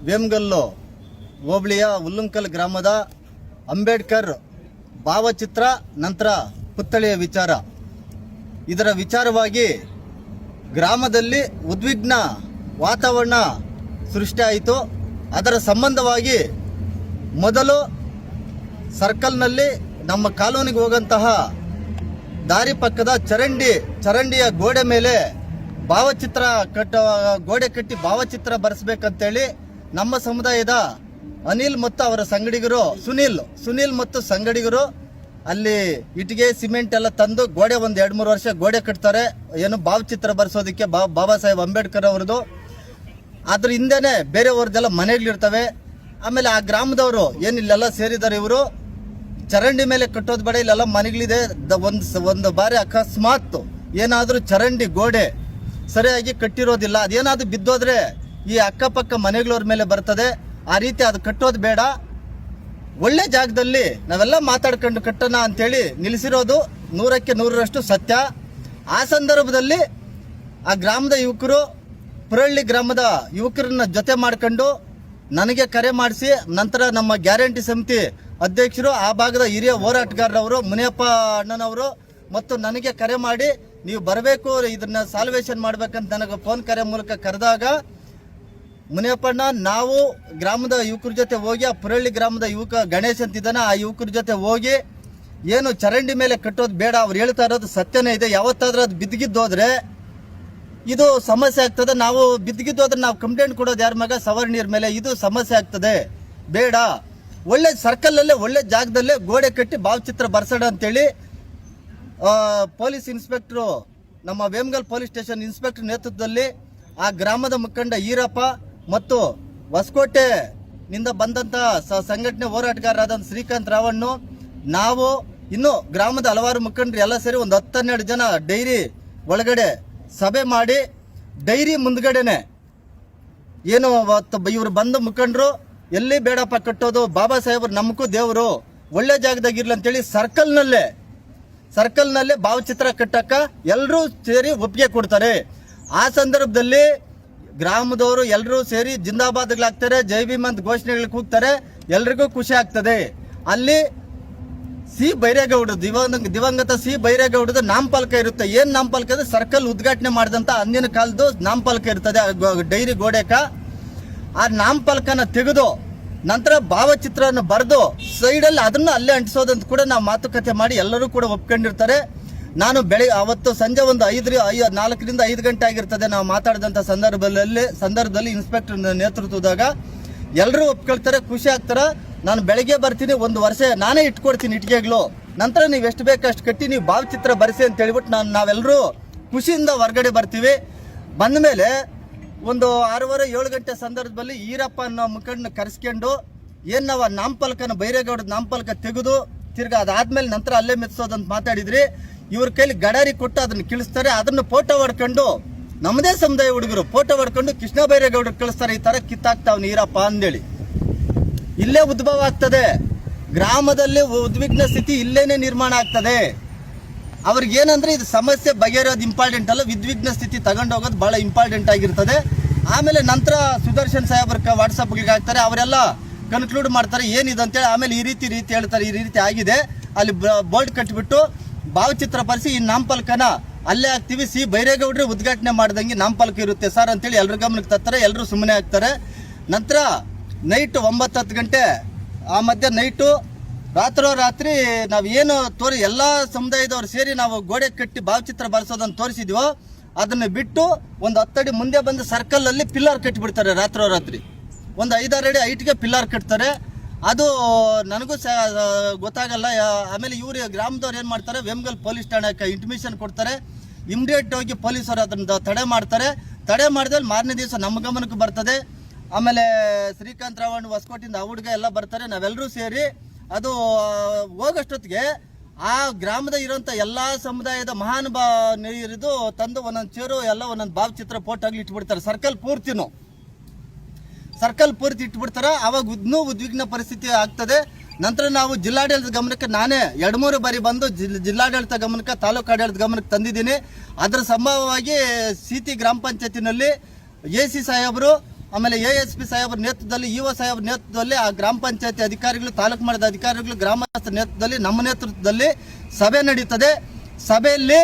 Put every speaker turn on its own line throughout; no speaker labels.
ವೇಮಗಲ್ಲು ಹೋಬಳಿಯ ಹುಲ್ಲುಂಕಲ್ ಗ್ರಾಮದ ಅಂಬೇಡ್ಕರ್ ಭಾವಚಿತ್ರ ನಂತರ ಪುತ್ಥಳಿಯ ವಿಚಾರ. ಇದರ ವಿಚಾರವಾಗಿ ಗ್ರಾಮದಲ್ಲಿ ಉದ್ವಿಗ್ನ ವಾತಾವರಣ ಸೃಷ್ಟಿಯಾಯಿತು. ಅದರ ಸಂಬಂಧವಾಗಿ ಮೊದಲು ಸರ್ಕಲ್ನಲ್ಲಿ ನಮ್ಮ ಕಾಲೋನಿಗೆ ಹೋಗಂತಹ ದಾರಿ ಪಕ್ಕದ ಚರಂಡಿಯ ಗೋಡೆ ಮೇಲೆ ಭಾವಚಿತ್ರ ಗೋಡೆ ಕಟ್ಟಿ ಭಾವಚಿತ್ರ ಬರೆಸಬೇಕಂತೇಳಿ ನಮ್ಮ ಸಮುದಾಯದ ಅನಿಲ್ ಮತ್ತು ಅವರ ಸಂಗಡಿಗರು ಸುನೀಲ್ ಮತ್ತು ಸಂಗಡಿಗರು ಅಲ್ಲಿ ಇಟ್ಟಿಗೆ ಸಿಮೆಂಟ್ ಎಲ್ಲ ತಂದು ಗೋಡೆ ಒಂದು 2-3 ವರ್ಷ ಗೋಡೆ ಕಟ್ತಾರೆ. ಏನು ಭಾವಚಿತ್ರ ಬರೆಸೋದಕ್ಕೆ ಬಾಬಾ ಸಾಹೇಬ್ ಅಂಬೇಡ್ಕರ್ ಅವರದು. ಅದ್ರ ಹಿಂದೆನೆ ಬೇರೆಯವ್ರದ್ದೆಲ್ಲ ಮನೆಗಳಿರ್ತವೆ. ಆಮೇಲೆ ಆ ಗ್ರಾಮದವರು ಏನಿಲ್ಲೆಲ್ಲ ಸೇರಿದ್ದಾರೆ. ಇವರು ಚರಂಡಿ ಮೇಲೆ ಕಟ್ಟೋದು ಬೇಡ, ಇಲ್ಲೆಲ್ಲ ಮನೆಗಳಿದೆ. ಒಂದು ಬಾರಿ ಅಕಸ್ಮಾತ್ ಏನಾದರೂ ಚರಂಡಿ ಗೋಡೆ ಸರಿಯಾಗಿ ಕಟ್ಟಿರೋದಿಲ್ಲ, ಅದೇನಾದ್ರೂ ಬಿದ್ದೋದ್ರೆ ಈ ಅಕ್ಕಪಕ್ಕ ಮನೆಗಳವ್ರ ಮೇಲೆ ಬರ್ತದೆ. ಆ ರೀತಿ ಅದು ಕಟ್ಟೋದು ಬೇಡ, ಒಳ್ಳೆ ಜಾಗದಲ್ಲಿ ನಾವೆಲ್ಲ ಮಾತಾಡ್ಕೊಂಡು ಕಟ್ಟೋಣ ಅಂತೇಳಿ ನಿಲ್ಲಿಸಿರೋದು 100ಕ್ಕೆ 100ರಷ್ಟು ಸತ್ಯ. ಆ ಸಂದರ್ಭದಲ್ಲಿ ಆ ಗ್ರಾಮದ ಯುವಕರು ಪುರಳ್ಳಿ ಗ್ರಾಮದ ಯುವಕರನ್ನ ಜೊತೆ ಮಾಡ್ಕೊಂಡು ನನಗೆ ಕರೆ ಮಾಡಿಸಿ, ನಂತರ ನಮ್ಮ ಗ್ಯಾರಂಟಿ ಸಮಿತಿ ಅಧ್ಯಕ್ಷರು, ಆ ಭಾಗದ ಹಿರಿಯ ಹೋರಾಟಗಾರರವರು ಮುನಿಯಪ್ಪ ಅಣ್ಣನವರು ಮತ್ತು ನನಗೆ ಕರೆ ಮಾಡಿ ನೀವು ಬರಬೇಕು, ಇದನ್ನ ಸಾಲ್ವೇಷನ್ ಮಾಡ್ಬೇಕಂತ ನನಗೆ ಫೋನ್ ಕರೆ ಮೂಲಕ ಕರೆದಾಗ ಮುನಿಯಪ್ಪಣ್ಣ ನಾವು ಗ್ರಾಮದ ಯುವಕರ ಜೊತೆ ಹೋಗಿ ಆ ಪುರಳ್ಳಿ ಗ್ರಾಮದ ಯುವಕ ಗಣೇಶ್ ಅಂತಿದ್ದಾನೆ, ಆ ಯುವಕರ ಜೊತೆ ಹೋಗಿ ಏನು ಚರಂಡಿ ಮೇಲೆ ಕಟ್ಟೋದು ಬೇಡ, ಅವ್ರು ಹೇಳ್ತಾ ಇರೋದು ಸತ್ಯನೇ ಇದೆ. ಯಾವತ್ತಾದ್ರೂ ಅದು ಬಿದ್ದಿದ್ದೋದ್ರೆ ಇದು ಸಮಸ್ಯೆ ಆಗ್ತದೆ. ನಾವು ಬಿದ್ದಿದ್ದೋದ್ರೆ ನಾವು ಕಂಪ್ಲೇಂಟ್ ಕೊಡೋದು ಯಾರ ಮಗ ಸವರ್ಣೀರ್ ಮೇಲೆ, ಇದು ಸಮಸ್ಯೆ ಆಗ್ತದೆ, ಬೇಡ. ಒಳ್ಳೆ ಸರ್ಕಲಲ್ಲೇ ಒಳ್ಳೆ ಜಾಗದಲ್ಲೇ ಗೋಡೆ ಕಟ್ಟಿ ಭಾವಚಿತ್ರ ಬರ್ಸೋಣ ಅಂತೇಳಿ ಪೊಲೀಸ್ ಇನ್ಸ್ಪೆಕ್ಟ್ರು, ನಮ್ಮ ವೇಮಗಲ್ ಪೊಲೀಸ್ ಸ್ಟೇಷನ್ ಇನ್ಸ್ಪೆಕ್ಟರ್ ನೇತೃತ್ವದಲ್ಲಿ ಆ ಗ್ರಾಮದ ಮುಖಂಡ ಈರಪ್ಪ ಮತ್ತು ಹೊಸಕೋಟೆನಿಂದ ಬಂದಂತ ಸಂಘಟನೆ ಹೋರಾಟಗಾರರಾದ ಶ್ರೀಕಾಂತ್ ರಾವಣ್ಣು, ನಾವು ಇನ್ನು ಗ್ರಾಮದ ಹಲವಾರು ಮುಖಂಡರು ಎಲ್ಲ ಸೇರಿ ಒಂದು 10-12 ಜನ ಡೈರಿ ಒಳಗಡೆ ಸಭೆ ಮಾಡಿ, ಡೈರಿ ಮುಂದ್ಗಡೆನೆ ಏನು ಇವರು ಬಂದ ಮುಖಂಡರು ಎಲ್ಲಿ ಬೇಡಪ್ಪ ಕಟ್ಟೋದು, ಬಾಬಾ ಸಾಹೇಬರು ನಮಗೂ ದೇವರು, ಒಳ್ಳೆ ಜಾಗದಾಗಿರ್ಲಿ ಅಂತೇಳಿ ಸರ್ಕಲ್ನಲ್ಲೇ ಭಾವಚಿತ್ರ ಕಟ್ಟಕ್ಕ ಎಲ್ಲರೂ ಸೇರಿ ಒಪ್ಪಿಗೆ ಕೊಡ್ತಾರೆ. ಆ ಸಂದರ್ಭದಲ್ಲಿ ಗ್ರಾಮದವರು ಎಲ್ಲರೂ ಸೇರಿ ಜಿಂದಾಬಾದ್ಗಳಾಗ್ತಾರೆ, ಜೈ ಭೀಮ್ ಅಂತ ಘೋಷಣೆಗಳಿಗೆ ಕೂಗ್ತಾರೆ, ಎಲ್ರಿಗೂ ಖುಷಿ ಆಗ್ತದೆ. ಅಲ್ಲಿ ಸಿ ಬೈರೇಗೌಡ ದಿವಂಗತ ಸಿ ಬೈರೇಗೌಡದ ನಾಮಫಲಕ ಇರುತ್ತೆ. ಏನ್ ನಾಮಫಲಕ ಅಂದ್ರೆ ಸರ್ಕಲ್ ಉದ್ಘಾಟನೆ ಮಾಡಿದಂತ ಅಂದಿನ ಕಾಲದ್ದು ನಾಮಫಲಕ ಇರ್ತದೆ ಡೈರಿ ಗೋಡೆಕ. ಆ ನಾಮಫಲಕನ ತೆಗೆದು ನಂತರ ಭಾವಚಿತ್ರನ ಬರೆದು ಸೈಡಲ್ಲಿ ಅದನ್ನ ಅಲ್ಲೇ ಅಂಟಿಸೋದಂತ ಕೂಡ ನಾವು ಮಾತುಕತೆ ಮಾಡಿ ಎಲ್ಲರೂ ಕೂಡ ಒಪ್ಕೊಂಡಿರ್ತಾರೆ. ನಾನು ಅವತ್ತು ಸಂಜೆ ಒಂದು 4ರಿಂದ 5 ಗಂಟೆ ಆಗಿರ್ತದೆ ನಾವು ಮಾತಾಡಿದಂಥ ಸಂದರ್ಭದಲ್ಲಿ ಇನ್ಸ್ಪೆಕ್ಟರ್ ನೇತೃತ್ವದಾಗ ಎಲ್ಲರೂ ಒಪ್ಕೊಳ್ತಾರೆ, ಖುಷಿ ಆಗ್ತಾರೆ. ನಾನು ಬೆಳಗ್ಗೆ ಬರ್ತೀನಿ, 1 ವರ್ಷ ನಾನೇ ಇಟ್ಕೊಡ್ತೀನಿ ಇಟ್ಟಿಗೆಗಳು, ನಂತರ ನೀವು ಎಷ್ಟು ಬೇಕಷ್ಟು ಕಟ್ಟಿ ನೀವು ಭಾವಚಿತ್ರ ಬರೆಸಿ ಅಂತ ಹೇಳ್ಬಿಟ್ಟು ನಾವೆಲ್ಲರೂ ಖುಷಿಯಿಂದ ಹೊರಗಡೆ ಬರ್ತೀವಿ. ಬಂದ ಮೇಲೆ ಒಂದು 6:30-7 ಗಂಟೆ ಸಂದರ್ಭದಲ್ಲಿ ಈರಪ್ಪ ಅನ್ನೋ ಮುಖಂಡನ ಕರೆಸ್ಕೊಂಡು ಏನ್ ನಾವು ಆ ನಾಮಫಲಕನ ಬೈರೇಗೌಡದ ನಾಮಫಲಕ ತೆಗೆದು ತಿರ್ಗಾ ಅದಾದ್ಮೇಲೆ ನಂತರ ಅಲ್ಲೇ ಮೆಚ್ಸೋದಂತ ಮಾತಾಡಿದ್ರಿ. ಇವ್ರ ಕೈಲಿ ಗಡಾರಿ ಕೊಟ್ಟು ಅದನ್ನ ಕಿಳಿಸ್ತಾರೆ. ಅದನ್ನ ಫೋಟೋ ಹೊಡ್ಕೊಂಡು ನಮ್ಮದೇ ಸಮುದಾಯ ಹುಡುಗರು ಫೋಟೋ ಹೊಡ್ಕೊಂಡು ಕೃಷ್ಣ ಬೈರೇಗೌಡರು ಕಳಿಸ್ತಾರೆ. ಈ ತರ ಕಿತ್ತಾಕ್ತಾವ್ ಈರಪ್ಪ ಅಂದೇಳಿ ಇಲ್ಲೇ ಉದ್ಭವ ಆಗ್ತದೆ. ಗ್ರಾಮದಲ್ಲಿ ಉದ್ವಿಗ್ನ ಸ್ಥಿತಿ ಇಲ್ಲೇನೆ ನಿರ್ಮಾಣ ಆಗ್ತದೆ. ಅವ್ರಿಗೇನಂದ್ರೆ ಇದು ಸಮಸ್ಯೆ ಬಗೆಹರೋದು ಇಂಪಾರ್ಟೆಂಟ್ ಅಲ್ಲ, ಉದ್ವಿಗ್ನ ಸ್ಥಿತಿ ತಗೊಂಡೋಗೋದು ಬಹಳ ಇಂಪಾರ್ಟೆಂಟ್ ಆಗಿರ್ತದೆ. ಆಮೇಲೆ ನಂತರ ಸುದರ್ಶನ್ ಸಾಹೇಬ್ರ ವಾಟ್ಸಪ್ಗೆ ಹಾಕ್ತಾರೆ, ಅವರೆಲ್ಲ ಕನ್ಕ್ಲೂಡ್ ಮಾಡ್ತಾರೆ ಏನಿದೆ ಅಂತೇಳಿ. ಆಮೇಲೆ ಈ ರೀತಿ ಹೇಳ್ತಾರೆ, ಈ ರೀತಿ ಆಗಿದೆ, ಅಲ್ಲಿ ಬೋರ್ಡ್ ಕಟ್ಟಿಬಿಟ್ಟು ಭಾವಚಿತ್ರ ಬರೆಸಿ ಈ ನಾಮಫಲಕನ ಅಲ್ಲೇ ಹಾಕ್ತಿವಿ, ಸಿ ಬೈರೇಗೌಡ್ರೆ ಉದ್ಘಾಟನೆ ಮಾಡ್ದಂಗೆ ನಾಮಫಲಕ ಇರುತ್ತೆ ಸರ್ ಅಂತೇಳಿ ಎಲ್ಲರ ಗಮನಕ್ಕೆ ತರ್ತಾರೆ. ಎಲ್ಲರೂ ಸುಮ್ಮನೆ ಆಗ್ತಾರೆ. ನಂತರ ನೈಟ್ 9-10 ಗಂಟೆ ಆ ಮಧ್ಯೆ ನೈಟು ರಾತ್ರಿ ನಾವು ಏನು ಎಲ್ಲ ಸಮುದಾಯದವ್ರು ಸೇರಿ ನಾವು ಗೋಡೆ ಕಟ್ಟಿ ಭಾವಚಿತ್ರ ಬರೆಸೋದನ್ನು ತೋರಿಸಿದ್ವೋ ಅದನ್ನ ಬಿಟ್ಟು ಒಂದು 10 ಅಡಿ ಮುಂದೆ ಬಂದು ಸರ್ಕಲ್ ಅಲ್ಲಿ ಪಿಲ್ಲರ್ ಕಟ್ಟಿಬಿಡ್ತಾರೆ. ರಾತ್ರಿ ಒಂದು 5-6 ಅಡಿ ಹೈಟ್ಗೆ ಪಿಲ್ಲರ್ ಕಟ್ತಾರೆ. ಅದು ನನಗೂ ಗೊತ್ತಾಗಲ್ಲ. ಆಮೇಲೆ ಇವರು ಗ್ರಾಮದವ್ರು ಏನು ಮಾಡ್ತಾರೆ, ವೇಮಗಲ್ ಪೊಲೀಸ್ ಠಾಣೆಗೆ ಇಂಟಿಮೇಷನ್ ಕೊಡ್ತಾರೆ. ಇಮಿಡಿಯೇಟ್ ಹೋಗಿ ಪೊಲೀಸರು ಅದನ್ನ ತಡೆ ಮಾಡ್ತಾರೆ. ತಡೆ ಮಾಡಿದಲ್ಲಿ ಮಾರನೇ ದಿವಸ ನಮ್ಮ ಗಮನಕ್ಕೆ ಬರ್ತದೆ. ಆಮೇಲೆ ಶ್ರೀಕಾಂತ್ ರಾವಣ್ ಹೊಸಕೋಟಿಂದ ಹುಡುಗ ಎಲ್ಲ ಬರ್ತಾರೆ. ನಾವೆಲ್ಲರೂ ಸೇರಿ ಅದು ಹೋಗೋಷ್ಟೊತ್ತಿಗೆ ಆ ಗ್ರಾಮದ ಇರೋಂಥ ಎಲ್ಲ ಸಮುದಾಯದ ಮಹಾನುಭಾವರಿದು ತಂದು ಒಂದೊಂದು ಚೇರು ಎಲ್ಲ ಒಂದೊಂದು ಭಾವಚಿತ್ರ ಫೋಟೋಗ್ಲಿ ಇಟ್ಬಿಡ್ತಾರೆ. ಸರ್ಕಲ್ ಪೂರ್ತಿ ಇಟ್ಬಿಡ್ತಾರೆ. ಅವಾಗ ಇನ್ನೂ ಉದ್ವಿಗ್ನ ಪರಿಸ್ಥಿತಿ ಆಗ್ತದೆ. ನಂತರ ನಾವು ಜಿಲ್ಲಾಡಳಿತ ಗಮನಕ್ಕೆ ನಾನೇ 2-3 ಬಾರಿ ಬಂದು ಜಿಲ್ಲಾಡಳಿತ ಗಮನಕ್ಕೆ, ತಾಲೂಕು ಆಡಳಿತ ಗಮನಕ್ಕೆ ತಂದಿದ್ದೀನಿ. ಅದರ ಸಂಭವವಾಗಿ ಸೀತಿ ಗ್ರಾಮ ಪಂಚಾಯತಿನಲ್ಲಿ AC ಸಾಹೇಬರು ಆಮೇಲೆ ASP ಸಾಹೇಬ್ರ ನೇತೃತ್ವದಲ್ಲಿ EO ಸಾಹೇಬ್ರ ನೇತೃತ್ವದಲ್ಲಿ ಆ ಗ್ರಾಮ ಪಂಚಾಯತಿ ಅಧಿಕಾರಿಗಳು, ತಾಲೂಕು ಮಟ್ಟದ ಅಧಿಕಾರಿಗಳು, ಗ್ರಾಮಸ್ಥರ ನೇತೃತ್ವದಲ್ಲಿ, ನಮ್ಮ ನೇತೃತ್ವದಲ್ಲಿ ಸಭೆ ನಡೀತದೆ. ಸಭೆಯಲ್ಲಿ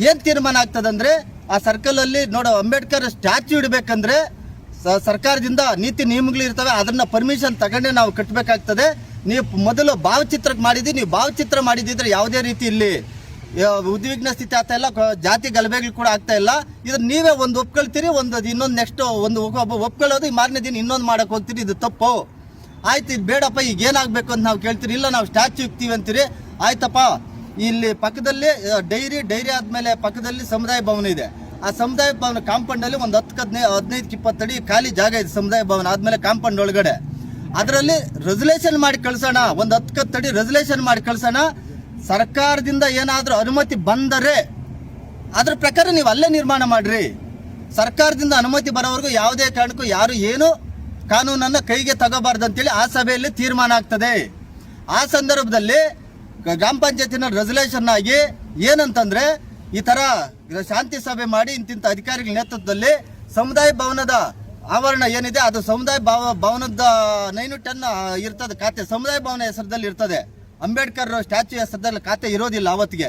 ಏನ್ ತೀರ್ಮಾನ ಆಗ್ತದೆ ಅಂದ್ರೆ, ಆ ಸರ್ಕಲ್ ಅಲ್ಲಿ ನೋಡೋ ಅಂಬೇಡ್ಕರ್ ಸ್ಟ್ಯಾಚ್ಯೂ ಇಡಬೇಕಂದ್ರೆ ಸರ್ಕಾರದಿಂದ ನೀತಿ ನಿಯಮಗಳು ಇರ್ತವೆ, ಅದನ್ನ ಪರ್ಮಿಷನ್ ತಗೊಂಡೇ ನಾವು ಕಟ್ಟಬೇಕಾಗ್ತದೆ. ನೀವು ಮೊದಲು ಭಾವಚಿತ್ರಕ್ಕೆ ಮಾಡಿದ್ರಿ, ನೀವು ಭಾವಚಿತ್ರ ಮಾಡಿದ್ರೆ ಯಾವುದೇ ರೀತಿ ಇಲ್ಲಿ ಉದ್ವಿಗ್ನ ಸ್ಥಿತಿ ಆಗ್ತಾ ಇಲ್ಲ, ಜಾತಿ ಗಲಭೆಗಳು ಕೂಡ ಆಗ್ತಾ ಇಲ್ಲ. ಇದನ್ನ ನೀವೇ ಒಂದು ಒಪ್ಕೊಳ್ತೀರಿ, ಇನ್ನೊಂದು ನೆಕ್ಸ್ಟ್ ಒಂದು ಒಪ್ಕೊಳ್ಳೋದು, ಮಾರನೇ ದಿನ ಇನ್ನೊಂದು ಮಾಡಕ್ ಹೋಗ್ತೀರಿ, ಇದು ತಪ್ಪು. ಆಯ್ತು, ಇದು ಬೇಡಪ್ಪ, ಈಗ ಏನಾಗಬೇಕು ಅಂತ ನಾವು ಕೇಳ್ತೀರಿ. ಇಲ್ಲ, ನಾವು ಸ್ಟ್ಯಾಚ್ಯೂ ಇಕ್ತೀವಿ ಅಂತೀರಿ. ಆಯ್ತಪ್ಪ, ಇಲ್ಲಿ ಪಕ್ಕದಲ್ಲಿ ಡೈರಿ ಆದ್ಮೇಲೆ ಪಕ್ಕದಲ್ಲಿ ಸಮುದಾಯ ಭವನ ಇದೆ. ಆ ಸಮುದಾಯ ಭವನ ಕಾಂಪೌಂಡ್ ಅಲ್ಲಿ ಒಂದು 15-20 ಅಡಿ ಖಾಲಿ ಜಾಗ ಇದೆ. ಸಮುದಾಯ ಭವನ ಆದ್ಮೇಲೆ ಕಾಂಪೌಂಡ್ ಒಳಗಡೆ ಅದರಲ್ಲಿ ರೆಸಲ್ಯೂಷನ್ ಮಾಡಿ ಕಳ್ಸೋಣ, ಒಂದು 10 ಅಡಿ ರೆಸಲ್ಯೂಷನ್ ಮಾಡಿ ಕಳ್ಸೋಣ. ಸರ್ಕಾರದಿಂದ ಏನಾದ್ರೂ ಅನುಮತಿ ಬಂದರೆ ಅದ್ರ ಪ್ರಕಾರ ನೀವು ಅಲ್ಲೇ ನಿರ್ಮಾಣ ಮಾಡ್ರಿ. ಸರ್ಕಾರದಿಂದ ಅನುಮತಿ ಬರೋವರೆಗೂ ಯಾವುದೇ ಕಾರಣಕ್ಕೂ ಯಾರು ಏನು ಕಾನೂನನ್ನ ಕೈಗೆ ತಗೋಬಾರ್ದು ಅಂತೇಳಿ ಆ ಸಭೆಯಲ್ಲಿ ತೀರ್ಮಾನ ಆಗ್ತದೆ. ಆ ಸಂದರ್ಭದಲ್ಲಿ ಗ್ರಾಮ ಪಂಚಾಯತಿನ ರೆಸಲ್ಯೂಷನ್ ಆಗಿ ಏನಂತಂದ್ರೆ, ಈ ತರ ಶಾಂತಿ ಸಭೆ ಮಾಡಿ ಇಂತಿಂತ ಅಧಿಕಾರಿಗಳ ನೇತೃತ್ವದಲ್ಲಿ ಸಮುದಾಯ ಭವನದ ಆವರಣ ಏನಿದೆ ಅದು ಸಮುದಾಯ ಭವನದ 9-10 ಇರ್ತದೆ ಖಾತೆ, ಸಮುದಾಯ ಭವನ ಹೆಸರದಲ್ಲಿ ಇರ್ತದೆ. ಅಂಬೇಡ್ಕರ್ ಸ್ಟ್ಯಾಚ್ಯೂ ಹೆಸರದಲ್ಲಿ ಖಾತೆ ಇರೋದಿಲ್ಲ. ಅವತ್ತಿಗೆ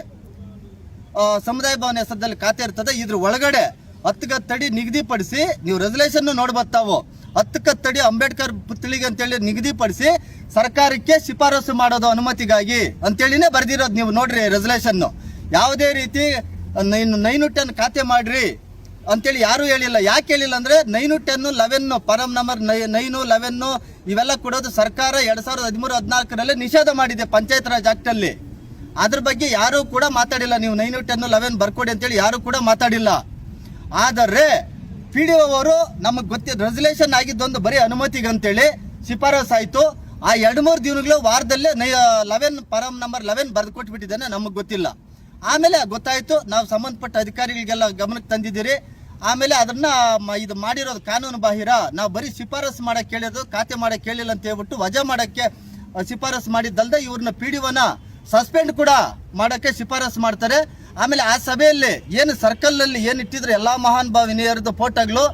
ಸಮುದಾಯ ಭವನ ಹೆಸರದಲ್ಲಿ ಖಾತೆ ಇರ್ತದೆ. ಇದ್ರ ಒಳಗಡೆ 10 ಅಡಿ ನಿಗದಿಪಡಿಸಿ, ನೀವು ರೆಸಲ್ಯೂಷನ್ ನೋಡ್ಬರ್ತಾವು, 10 ಅಡಿ ಅಂಬೇಡ್ಕರ್ ಪುತ್ಳಿಗೆ ಅಂತೇಳಿ ನಿಗದಿಪಡಿಸಿ ಸರ್ಕಾರಕ್ಕೆ ಶಿಫಾರಸು ಮಾಡೋದು ಅನುಮತಿಗಾಗಿ ಅಂತೇಳಿನೇ ಬರ್ದಿರೋದು. ನೀವು ನೋಡ್ರಿ ರೆಸಲ್ಯೂಷನ್. ಯಾವುದೇ ರೀತಿ 9-10 ಖಾತೆ ಮಾಡ್ರಿ ಅಂತೇಳಿ ಯಾರು ಹೇಳಿಲ್ಲ. ಯಾಕೆ ಹೇಳಿಲ್ಲ ಅಂದ್ರೆ 9-10, 11 ಪರಂ ನಂಬರ್ 9, 11 ಇವೆಲ್ಲ ಕೊಡೋದು ಸರ್ಕಾರ 2013-14 ನಿಷೇಧ ಮಾಡಿದೆ ಪಂಚಾಯತ್ ರಾಜ್ ಆಕ್ಟ್ ಅಲ್ಲಿ. ಅದ್ರ ಬಗ್ಗೆ ಯಾರು ಕೂಡ ಮಾತಾಡಿಲ್ಲ. ನೀವು 9-10, 11 ಬರ್ಕೊಡಿ ಅಂತೇಳಿ ಯಾರು ಕೂಡ ಮಾತಾಡಿಲ್ಲ. ಆದರೆ PDO ಅವರು ನಮಗ್ ಗೊತ್ತಿದ್ದ ರೆಸಲ್ಯೂಷನ್ ಆಗಿದ್ದೊಂದು ಬರೀ ಅನುಮತಿಗೆ ಅಂತೇಳಿ ಶಿಫಾರಸ್ ಆಯ್ತು. ಆ 2-3 ದಿನಗಳು ವಾರದಲ್ಲೇ 11 ಪರಂ ನಂಬರ್ 11 ಬರ್ದು ಕೊಟ್ಬಿಟ್ಟಿದ್ದಾನೆ, ನಮಗ್ ಗೊತ್ತಿಲ್ಲ. ಆಮೇಲೆ ಗೊತ್ತಾಯ್ತು, ನಾವು ಸಂಬಂಧಪಟ್ಟ ಅಧಿಕಾರಿಗಳಿಗೆಲ್ಲ ಗಮನಕ್ಕೆ ತಂದಿದ್ದೀರಿ. ಆಮೇಲೆ ಅದನ್ನ ಇದು ಮಾಡಿರೋದು ಕಾನೂನು ಬಾಹಿರ, ನಾವು ಬರೀ ಶಿಫಾರಸ್ ಮಾಡಕ್ ಕೇಳಿರೋದು, ಖಾತೆ ಮಾಡಕ್ ಕೇಳಿಲ್ಲ ಅಂತ ಹೇಳ್ಬಿಟ್ಟು ವಜಾ ಮಾಡಕ್ಕೆ ಶಿಫಾರಸ್ ಮಾಡಿದ್ದಲ್ದೆ ಇವ್ರನ್ನ PDOನ ಸಸ್ಪೆಂಡ್ ಕೂಡ ಮಾಡಕ್ಕೆ ಶಿಫಾರಸ್ ಮಾಡ್ತಾರೆ. ಆಮೇಲೆ ಆ ಸಭೆಯಲ್ಲಿ ಏನು ಸರ್ಕಲ್ ಅಲ್ಲಿ ಏನ್ ಇಟ್ಟಿದ್ರೆ ಎಲ್ಲಾ ಮಹಾನ್ ಭಾವ ವಿನಯರದ್ದು ಫೋಟೋಗಳು,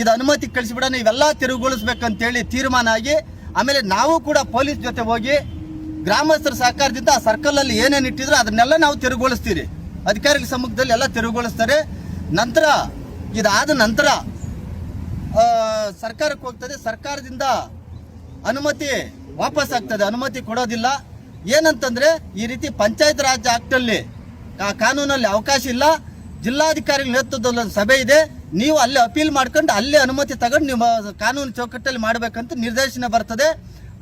ಇದು ಅನುಮತಿ ಕಳಿಸಿಬಿಡ, ನೀವೆಲ್ಲ ತಿರುಗುಗೊಳಿಸ್ಬೇಕಂತೇಳಿ ತೀರ್ಮಾನ ಆಗಿ, ಆಮೇಲೆ ನಾವು ಕೂಡ ಪೊಲೀಸ್ ಜೊತೆ ಹೋಗಿ ಗ್ರಾಮಸ್ಥರ ಸಹಕಾರದಿಂದ ಆ ಸರ್ಕಲ್ ಅಲ್ಲಿ ಏನೇನು ಇಟ್ಟಿದ್ರು ಅದನ್ನೆಲ್ಲ ನಾವು ತಿರುಗುಗೊಳಿಸ್ತೀರಿ. ಅಧಿಕಾರಿಗಳ ಸಮ್ಮುಖದಲ್ಲಿ ಎಲ್ಲ ತಿರುಗುಗೊಳಿಸ್ತಾರೆ. ನಂತರ ಇದಾದ ನಂತರ ಸರ್ಕಾರಕ್ಕೆ ಹೋಗ್ತದೆ. ಸರ್ಕಾರದಿಂದ ಅನುಮತಿ ವಾಪಸ್ ಆಗ್ತದೆ, ಅನುಮತಿ ಕೊಡೋದಿಲ್ಲ. ಏನಂತಂದ್ರೆ, ಈ ರೀತಿ ಪಂಚಾಯತ್ ರಾಜ್ ಆಕ್ಟ್ ಅಲ್ಲಿ ಕಾನೂನಲ್ಲಿ ಅವಕಾಶ ಇಲ್ಲ. ಜಿಲ್ಲಾಧಿಕಾರಿಗಳ ನೇತೃತ್ವದಲ್ಲಿ ಒಂದು ಸಭೆ ಇದೆ, ನೀವು ಅಲ್ಲಿ ಅಪೀಲ್ ಮಾಡ್ಕೊಂಡು ಅಲ್ಲಿ ಅನುಮತಿ ತಗೊಂಡು ನೀವು ಕಾನೂನು ಚೌಕಟ್ಟಲ್ಲಿ ಮಾಡ್ಬೇಕಂತ ನಿರ್ದೇಶನ ಬರ್ತದೆ.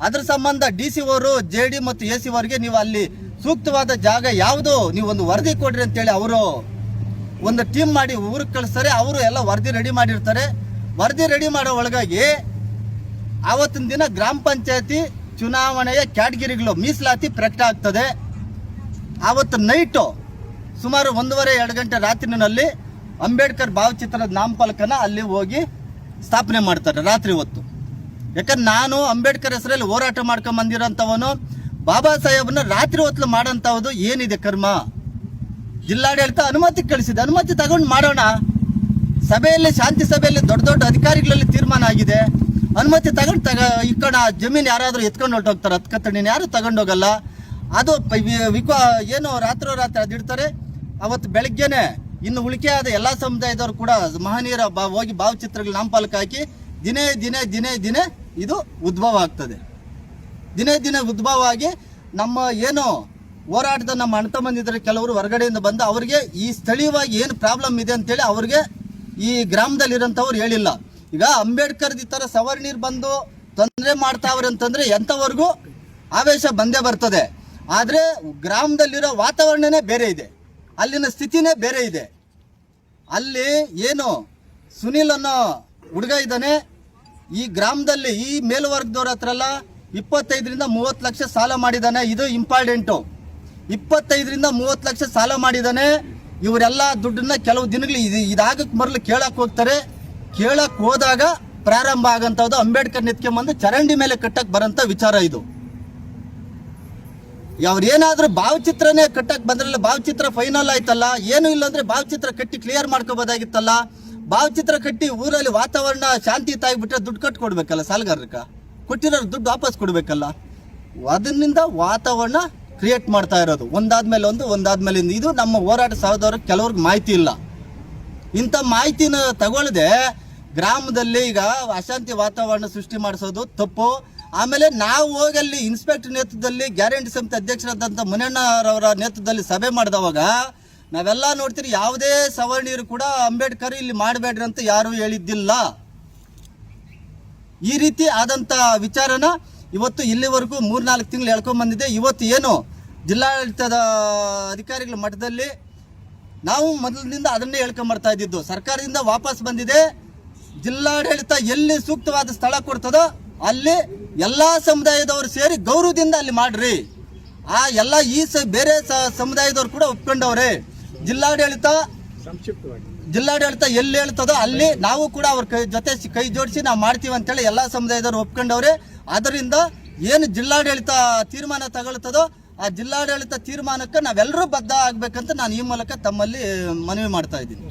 ಅದ್ರ ಸಂಬಂಧ DC ಅವರು, JD ಮತ್ತು AC ಅವರಿಗೆ ನೀವು ಅಲ್ಲಿ ಸೂಕ್ತವಾದ ಜಾಗ ಯಾವುದು, ನೀವು ಒಂದು ವರದಿ ಕೊಡ್ರಿ ಅಂತೇಳಿ ಅವರು ಒಂದು ಟೀಮ್ ಮಾಡಿ ಊರಿಗೆ ಕಳಿಸ್ತಾರೆ. ಅವರು ಎಲ್ಲ ವರದಿ ರೆಡಿ ಮಾಡಿರ್ತಾರೆ. ವರದಿ ರೆಡಿ ಮಾಡೋ ಒಳಗಾಗಿ ಆವತ್ತಿನ ದಿನ ಗ್ರಾಮ ಪಂಚಾಯತಿ ಚುನಾವಣೆಯ ಕ್ಯಾಟಗಿರಿಗಳು ಮೀಸಲಾತಿ ಪ್ರಕಟ ಆಗ್ತದೆ. ಆವತ್ತು ನೈಟು ಸುಮಾರು 1:30-2 ಗಂಟೆ ರಾತ್ರಿನಲ್ಲಿ ಅಂಬೇಡ್ಕರ್ ಭಾವಚಿತ್ರದ ನಾಮಫಲಕನ ಅಲ್ಲಿ ಹೋಗಿ ಸ್ಥಾಪನೆ ಮಾಡ್ತಾರೆ ರಾತ್ರಿ ಹೊತ್ತು. ಯಾಕಂದ್ರೆ ನಾನು ಅಂಬೇಡ್ಕರ್ ಹೆಸರಲ್ಲಿ ಹೋರಾಟ ಮಾಡ್ಕೊಂಡ್ ಬಂದಿರೋಂಥವನು, ಬಾಬಾ ಸಾಹೇಬ್ನ ರಾತ್ರಿ ಹೊತ್ತು ಮಾಡೋಂಥದ್ದು ಏನಿದೆ ಕರ್ಮ. ಜಿಲ್ಲಾಡಳಿತ ಅನುಮತಿ ಕಳಿಸಿದೆ, ಅನುಮತಿ ತಗೊಂಡು ಮಾಡೋಣ. ಸಭೆಯಲ್ಲಿ, ಶಾಂತಿ ಸಭೆಯಲ್ಲಿ ದೊಡ್ಡ ಅಧಿಕಾರಿಗಳಲ್ಲಿ ತೀರ್ಮಾನ ಆಗಿದೆ. ಅನುಮತಿ ತಗೊಂಡು ಇಕ್ಕಣ ಜಮೀನು ಯಾರಾದ್ರೂ ಎತ್ಕೊಂಡು ಹೊರಟೋಗ್ತಾರೆ, 10 ಅಡಿ ಯಾರು ತಗೊಂಡೋಗಲ್ಲ. ಅದು ಏನು ರಾತ್ರಿ ಅದಿಡ್ತಾರೆ. ಅವತ್ತು ಬೆಳಗ್ಗೆನೆ ಇನ್ನು ಉಳಿಕೆ ಆದ ಎಲ್ಲಾ ಸಮುದಾಯದವರು ಕೂಡ ಮಹನೀಯರ ಹೋಗಿ ಭಾವಚಿತ್ರಗಳ ನಾಮಫಲಕ ಹಾಕಿ ದಿನೇ ಇದು ಉದ್ಭವ ಆಗ್ತದೆ. ದಿನೇ ಉದ್ಭವ ಆಗಿ ನಮ್ಮ ಏನು ಹೋರಾಟದ ನಮ್ಮ ಅಣ್ಣ ತಮ್ಮಂದಿದ್ರೆ ಕೆಲವರು ಹೊರಗಡೆಯಿಂದ ಬಂದು ಅವರಿಗೆ ಈ ಸ್ಥಳೀಯವಾಗಿ ಏನು ಪ್ರಾಬ್ಲಮ್ ಇದೆ ಅಂತೇಳಿ ಅವ್ರಿಗೆ ಈ ಗ್ರಾಮದಲ್ಲಿ ಇರೋಂಥವ್ರು ಹೇಳಿಲ್ಲ. ಈಗ ಅಂಬೇಡ್ಕರ್ ಈ ತರ ಸವರ್ಣೀರ್ ಬಂದು ತೊಂದರೆ ಮಾಡ್ತಾವ್ರೆ ಅಂತಂದ್ರೆ ಎಂಥವರೆಗೂ ಆವೇಶ ಬಂದೇ ಬರ್ತದೆ. ಆದ್ರೆ ಗ್ರಾಮದಲ್ಲಿರೋ ವಾತಾವರಣನೇ ಬೇರೆ ಇದೆ, ಅಲ್ಲಿನ ಸ್ಥಿತಿನೇ ಬೇರೆ ಇದೆ. ಅಲ್ಲಿ ಏನು ಸುನಿಲ್ ಅನ್ನೋ ಹುಡುಗ ಇದ್ದಾನೆ, ಈ ಗ್ರಾಮದಲ್ಲಿ ಈ ಮೇಲ್ವರ್ಗದವ್ರ ಹತ್ರ ಎಲ್ಲ 25-30 ಲಕ್ಷ ಸಾಲ ಮಾಡಿದ್ದಾನೆ. ಇದು ಇಂಪಾರ್ಟೆಂಟು. 25-30 ಲಕ್ಷ ಸಾಲ ಮಾಡಿದ್ದಾನೆ. ಇವರೆಲ್ಲ ದುಡ್ಡನ್ನ ಕೆಲವು ದಿನಗಳು ಇದಾಗಕ್ಕೆ ಮೊದಲು ಕೇಳಕ್ ಹೋಗ್ತಾರೆ. ಕೇಳಕ್ ಹೋದಾಗ ಪ್ರಾರಂಭ ಆಗಂತದ್ದು ಅಂಬೇಡ್ಕರ್ ನಿತ್ಕೊಂಬಂದು ಚರಂಡಿ ಮೇಲೆ ಕಟ್ಟಕ್ ಬರಂತ ವಿಚಾರ ಇದು. ಅವ್ರೇನಾದ್ರೂ ಭಾವಚಿತ್ರನೇ ಕಟ್ಟಕ್ ಬಂದ್ರಲ್ಲ, ಭಾವಚಿತ್ರ ಫೈನಲ್ ಆಯ್ತಲ್ಲ, ಏನು ಇಲ್ಲ ಅಂದ್ರೆ ಭಾವಚಿತ್ರ ಕಟ್ಟಿ ಕ್ಲಿಯರ್ ಮಾಡ್ಕೋಬೋದಾಗಿತ್ತಲ್ಲ. ಭಾವಚಿತ್ರ ಕಟ್ಟಿ ಊರಲ್ಲಿ ವಾತಾವರಣ ಶಾಂತಿಯುತವಾಗಿಬಿಟ್ರೆ ದುಡ್ಡು ಕಟ್ಟು ಕೊಡ್ಬೇಕಲ್ಲ ಸಾಲಗಾರರಿಗೆ, ಕೊಟ್ಟಿರೋ ದುಡ್ಡು ವಾಪಸ್ ಕೊಡ್ಬೇಕಲ್ಲ. ಅದರಿಂದ ವಾತಾವರಣ ಕ್ರಿಯೇಟ್ ಮಾಡ್ತಾ ಇರೋದು ಒಂದಾದ್ಮೇಲೆ ಒಂದಾದ್ಮೇಲೆ ಇದು ನಮ್ಮ ಹೋರಾಟ ಸಹೋದರರಿಗೆ ಕೆಲವ್ರಿಗೆ ಮಾಹಿತಿ ಇಲ್ಲ. ಇಂಥ ಮಾಹಿತಿನ ತಗೊಳ್ಳದೆ ಗ್ರಾಮದಲ್ಲಿ ಈಗ ಅಶಾಂತಿ ವಾತಾವರಣ ಸೃಷ್ಟಿ ಮಾಡಿಸೋದು ತಪ್ಪು. ಆಮೇಲೆ ನಾವು ಹೋಗಿ ಅಲ್ಲಿ ಇನ್ಸ್ಪೆಕ್ಟರ್ ನೇತೃತ್ವದಲ್ಲಿ ಗ್ಯಾರಂಟಿ ಸಮಿತಿ ಅಧ್ಯಕ್ಷರಾದಂಥ ಮುನಿಯಣ್ಣರವರ ನೇತೃತ್ವದಲ್ಲಿ ಸಭೆ ಮಾಡಿದವಾಗ ನಾವೆಲ್ಲ ನೋಡ್ತೀರಿ, ಯಾವುದೇ ಸವರ್ಣೀಯರು ಕೂಡ ಅಂಬೇಡ್ಕರ್ ಇಲ್ಲಿ ಮಾಡಬೇಡ್ರಿ ಅಂತ ಯಾರು ಹೇಳಿದ್ದಿಲ್ಲ. ಈ ರೀತಿ ಆದಂಥ ವಿಚಾರನ ಇವತ್ತು ಇಲ್ಲಿವರೆಗೂ 3-4 ತಿಂಗಳು ಹೇಳ್ಕೊಂಡ್ಬಂದಿದೆ. ಇವತ್ತು ಏನು ಜಿಲ್ಲಾಡಳಿತದ ಅಧಿಕಾರಿಗಳ ಮಟ್ಟದಲ್ಲಿ ನಾವು ಮೊದಲಿನಿಂದ ಅದನ್ನೇ ಹೇಳ್ಕೊಂಬರ್ತಾ ಇದ್ದಿದ್ದು, ಸರ್ಕಾರದಿಂದ ವಾಪಸ್ ಬಂದಿದೆ. ಜಿಲ್ಲಾಡಳಿತ ಎಲ್ಲಿ ಸೂಕ್ತವಾದ ಸ್ಥಳ ಕೊಡ್ತದೋ ಅಲ್ಲಿ ಎಲ್ಲ ಸಮುದಾಯದವರು ಸೇರಿ ಗೌರವದಿಂದ ಅಲ್ಲಿ ಮಾಡ್ರಿ. ಆ ಎಲ್ಲ ಬೇರೆ ಸಮುದಾಯದವರು ಕೂಡ ಒಪ್ಕೊಂಡವ್ರೆ. ಜಿಲ್ಲಾಡಳಿತ ಎಲ್ಲಿ ಹೇಳ್ತದೋ ಅಲ್ಲಿ ನಾವು ಕೂಡ ಅವ್ರ ಜೊತೆ ಕೈ ಜೋಡಿಸಿ ನಾವು ಮಾಡ್ತೀವಿ ಅಂತೇಳಿ ಎಲ್ಲ ಸಮುದಾಯದವರು ಒಪ್ಕೊಂಡವ್ರೆ. ಅದರಿಂದ ಏನು ಜಿಲ್ಲಾಡಳಿತ ತೀರ್ಮಾನ ತಗೊಳ್ತದೋ ಆ ಜಿಲ್ಲಾಡಳಿತ ತೀರ್ಮಾನಕ್ಕೆ ನಾವೆಲ್ಲರೂ ಬದ್ಧ ಆಗ್ಬೇಕಂತ ನಾನು ಈ ಮೂಲಕ ತಮ್ಮಲ್ಲಿ ಮನವಿ ಮಾಡ್ತಾ ಇದ್ದೀನಿ.